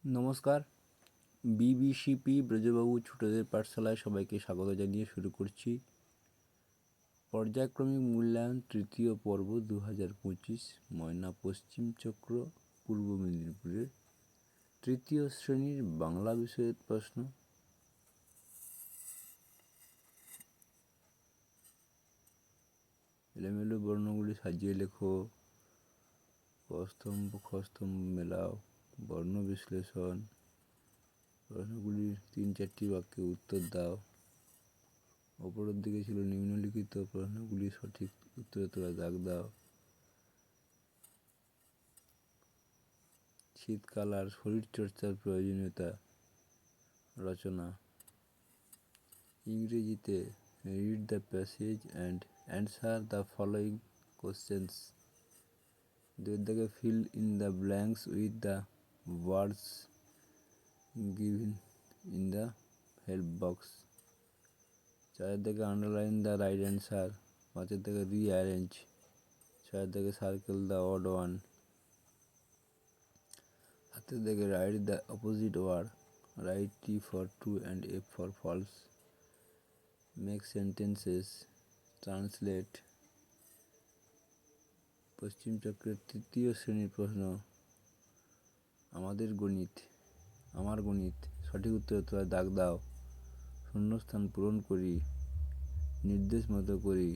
নমস্কার। বিবিসিপি ব্রজবাবু ছোটদের পাঠশালায় সবাইকে স্বাগত জানিয়ে শুরু করছি পর্যায়ক্রমিক মূল্যায়ন তৃতীয় পর্ব 2025 ময়না পশ্চিম চক্র পূর্ব মেদিনীপুরের তৃতীয় শ্রেণীর বাংলা বিষয়ের প্রশ্ন। এলোমেলো বর্ণগুলি সাজিয়ে লেখো, কস্তম্ভ খস্তম্ভ মেলাও, বর্ণ বিশ্লেষণ, প্রশ্নগুলির 3-4টি বাক্যে উত্তর দাও। ওপরের দিকে ছিল নিম্নলিখিত প্রশ্নগুলি সঠিক উত্তরে তোলা দাগ দাও। শীতকাল আর শরীরচর্চার প্রয়োজনীয়তা রচনা। ইংরেজিতে read the passage and answer the following questions. দাগে fill in the blanks with the words given in the help box. 4 দাগে আন্ডারলাইন দ্য রাইট অ্যান্সার। 5 দাগে রিঅ্যারেঞ্জ। 6 দাগে সার্কেল দ্য অড ওয়ান। 7 দাগে write the opposite word. Write T for true and F for false. Make sentences. Translate. পশ্চিম চক্রের তৃতীয় শ্রেণীর প্রশ্ন। আমার গণিত সঠিক উত্তরে তোলা দাগ দাও। শূন্যস্থান পূরণ করি, নির্দেশ মতো করি।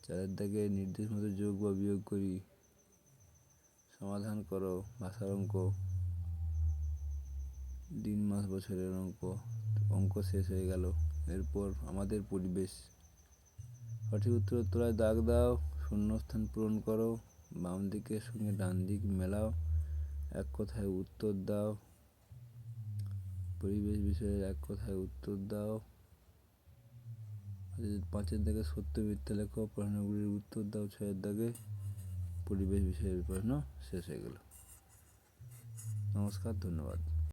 4 দাগে নির্দেশ মতো যোগ বা বিয়োগ করি। সমাধান করো ভাষার অঙ্ক। দিন মাস বছরের অঙ্ক শেষ হয়ে গেল। এরপর আমাদের পরিবেশ। সঠিক উত্তরের তলায় দাগ দাও, শূন্যস্থান পূরণ করো, বাম দিকের সঙ্গে ডান দিক মেলাও, এক কথায় উত্তর দাও। পরিবেশ বিষয়ের এক কথায় উত্তর দাও। 5 দাগে সত্য মিথ্যা লেখো, প্রশ্নগুলির উত্তর দাও। 6 দাগে পরিবেশ বিষয়ের প্রশ্ন শেষ হয়ে গেল। নমস্কার, ধন্যবাদ।